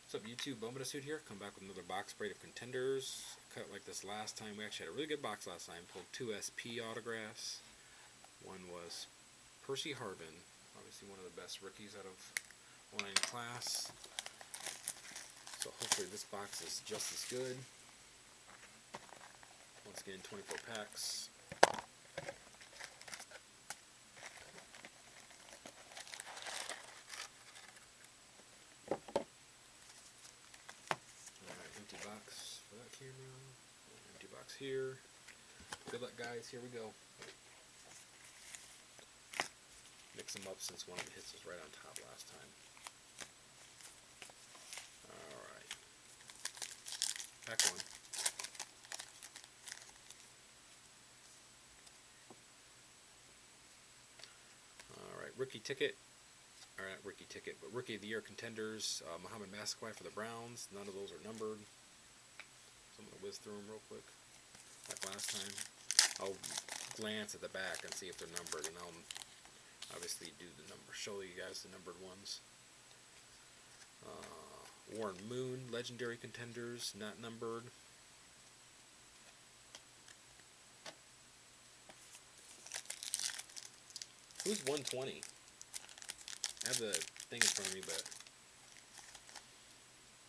What's up, YouTube? Suit here. Come back with another box break of Contenders. Cut like this last time. We actually had a really good box last time. Pulled 2 SP autographs. One was Percy Harvin, obviously one of the best rookies out of 1A class. So hopefully this box is just as good. Once again, 24 packs. Empty box for that camera. Empty box here. Good luck, guys. Here we go. Mix them up since one of the hits was right on top last time. Alright. Pack one. Alright, rookie ticket. Alright, rookie ticket, but Rookie of the Year contenders. Muhammad Massaquoi for the Browns. None of those are numbered. So I'm going to whiz through them real quick, like last time. I'll glance at the back and see if they're numbered, and I'll obviously do the number, show you guys the numbered ones. Warren Moon, legendary contenders, not numbered. Who's 120? I have the thing in front of me, but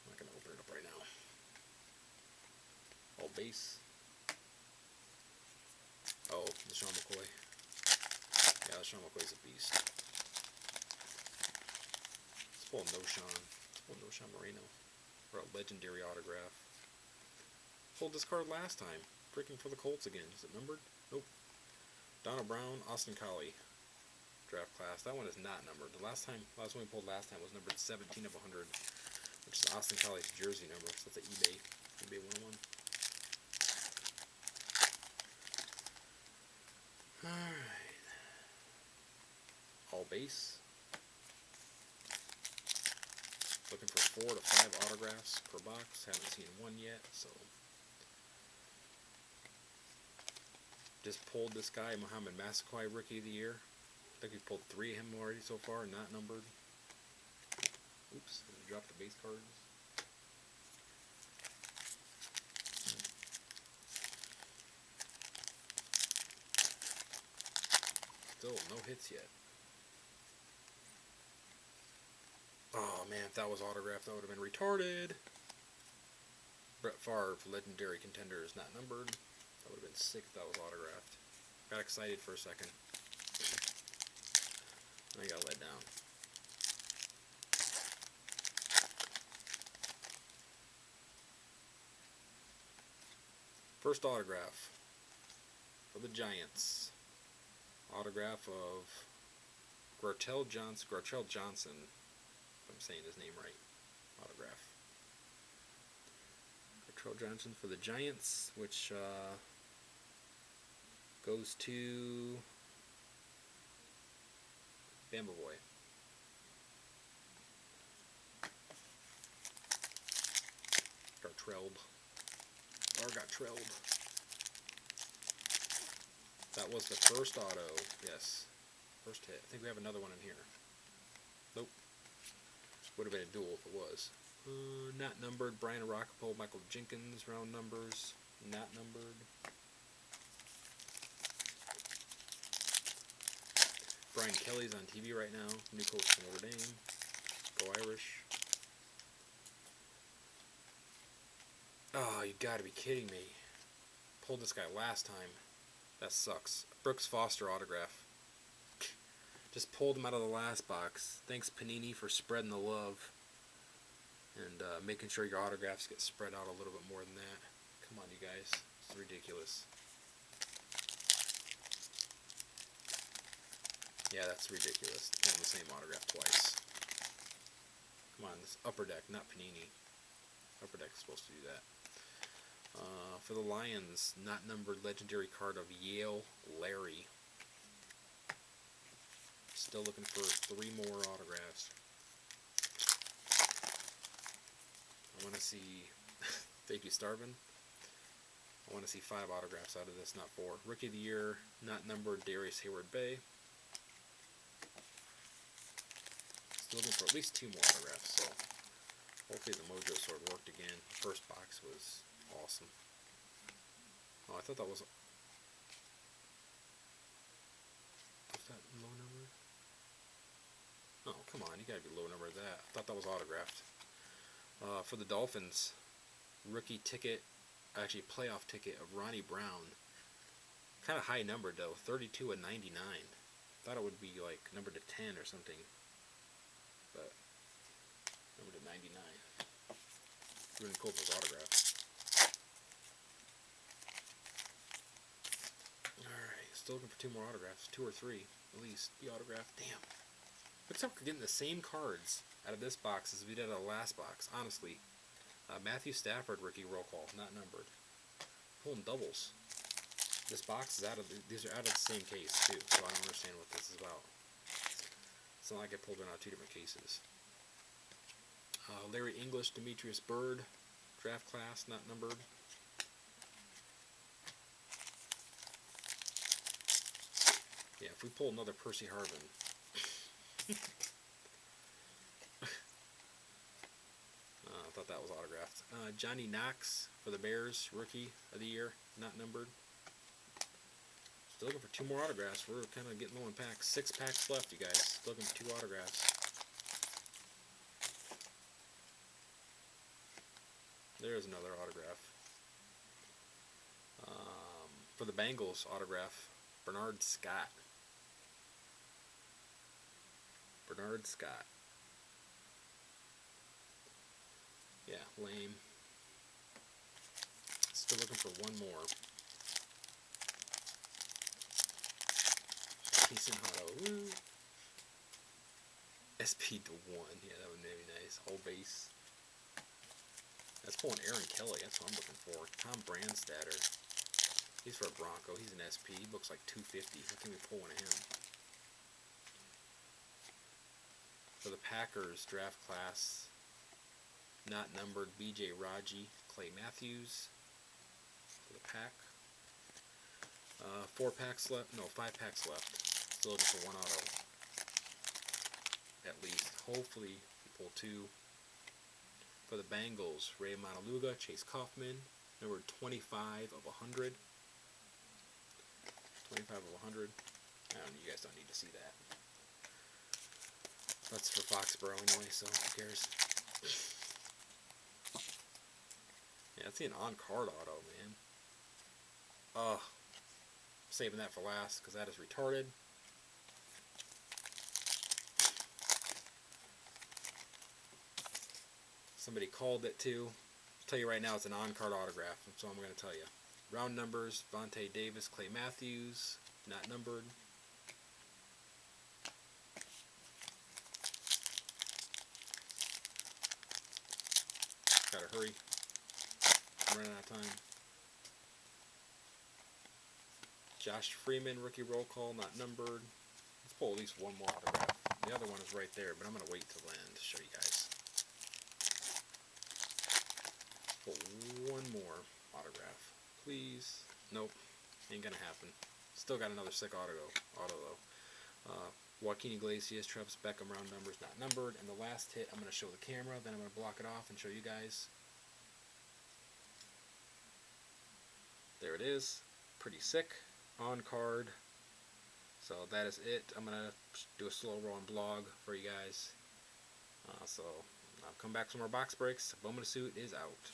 I'm not going to open it up right now. All base. Oh, LaShawn McCoy. Yeah, LaShawn McCoy's a beast. Let's pull No-Shawn. Let's pull No-Shawn Moreno for a legendary autograph. Pulled this card last time. Freaking for the Colts again. Is it numbered? Nope. Donald Brown, Austin Collie. Draft class. That one is not numbered. The last one we pulled last time was numbered 17 of 100, which is Austin Collie's jersey number. So that's an eBay 101. Alright. All base. Looking for 4 to 5 autographs per box. Haven't seen one yet, so. Just pulled this guy, Muhammad Massaquoi, Rookie of the Year. I think we pulled 3 of him already so far, not numbered. Oops, I dropped the base cards. Still no hits yet. Oh man, if that was autographed, that would have been retarded. Brett Favre, legendary contenders, not numbered. That would have been sick if that was autographed. Got excited for a second. I got let down. First autograph for the Giants. Autograph of Gartrell Johnson, if I'm saying his name right. Autograph. Gartrell Johnson for the Giants, which goes to Bamba Boy. Gartrelled. That was the first auto. Yes. First hit. I think we have another one in here. Nope. Would have been a duel if it was. Not numbered. Brian Rockapoe, Michael Jenkins, round numbers. Not numbered. Brian Kelly's on TV right now. New coach from Notre Dame. Go Irish. Oh, you gotta be kidding me. Pulled this guy last time. That sucks. Brooks Foster autograph. Just pulled him out of the last box. Thanks, Panini, for spreading the love. And making sure your autographs get spread out a little bit more than that. Come on, you guys. It's ridiculous. Yeah, that's ridiculous. Pulling the same autograph twice. Come on, this Upper Deck, not Panini. Upper Deck is supposed to do that. For the Lions, not numbered legendary card of Yale Larry. Still looking for 3 more autographs. I want to see, thank you, Starvin. I want to see 5 autographs out of this, not 4. Rookie of the Year, not numbered Darius Hayward-Bay. Still looking for at least 2 more autographs, so Hopefully the Mojo Sword worked again. The first box was awesome. Oh, I thought that was... Was that low number? Oh, come on. You gotta be low number of that. I thought that was autographed. For the Dolphins, rookie ticket, actually playoff ticket of Ronnie Brown. Kind of high numbered though, 32 and 99. Thought it would be like numbered to 10 or something, but numbered to 99. Really cool with his autograph. Alright, still looking for 2 more autographs. 2 or 3 at least. The autograph. Damn. Looks like we're getting the same cards out of this box as we did out of the last box, honestly. Matthew Stafford rookie roll call, not numbered. Pulling doubles. This box is out of these are out of the same case too, so I don't understand what this is about. It's not like I pulled it out of 2 different cases. Larry English, Demetrius Byrd, draft class, not numbered. Yeah, if we pull another Percy Harvin. I thought that was autographed. Johnny Knox for the Bears, rookie of the year, not numbered. Still looking for 2 more autographs. We're kind of getting low in packs. 6 packs left, you guys. Still looking for 2 autographs. There's another autograph. For the Bengals, autograph, Bernard Scott. Bernard Scott. Yeah, lame. Still looking for 1 more. Decent auto. Woo. SP to 1. Yeah, that would be nice. Whole base. That's pulling Aaron Kelly. That's what I'm looking for. Tom Brandstatter. He's for a Bronco. He's an SP. He looks like 250. How can we pull one of him? For the Packers, draft class, not numbered, BJ Raji, Clay Matthews. For the pack. 4 packs left. No, 5 packs left. Still looking for 1 auto. At least. Hopefully we pull 2. For the Bengals, Ray Monaluga, Chase Kaufman, number 25 of 100. 25 of 100. You guys don't need to see that. That's for Foxborough anyway, so who cares? Yeah, that's an on-card auto, man. Saving that for last, because that is retarded. Somebody called it too. I'll tell you right now, it's an on-card autograph. That's all I'm going to tell you. Round numbers, Vontae Davis, Clay Matthews, not numbered. Gotta hurry. I'm running out of time. Josh Freeman, rookie roll call, not numbered. Let's pull at least 1 more autograph. The other one is right there, but I'm going to wait till the end to show you guys. Pull 1 more autograph. Please. Nope. Ain't going to happen. Still got another sick auto though. Joaquin Iglesias, Travis Beckham, round numbers, not numbered. And the last hit, I'm going to show the camera, then I'm going to block it off and show you guys. There it is. Pretty sick. On card. So that is it. I'm going to do a slow roll and blog for you guys. So I'll come back for more box breaks. Bowman Suit is out.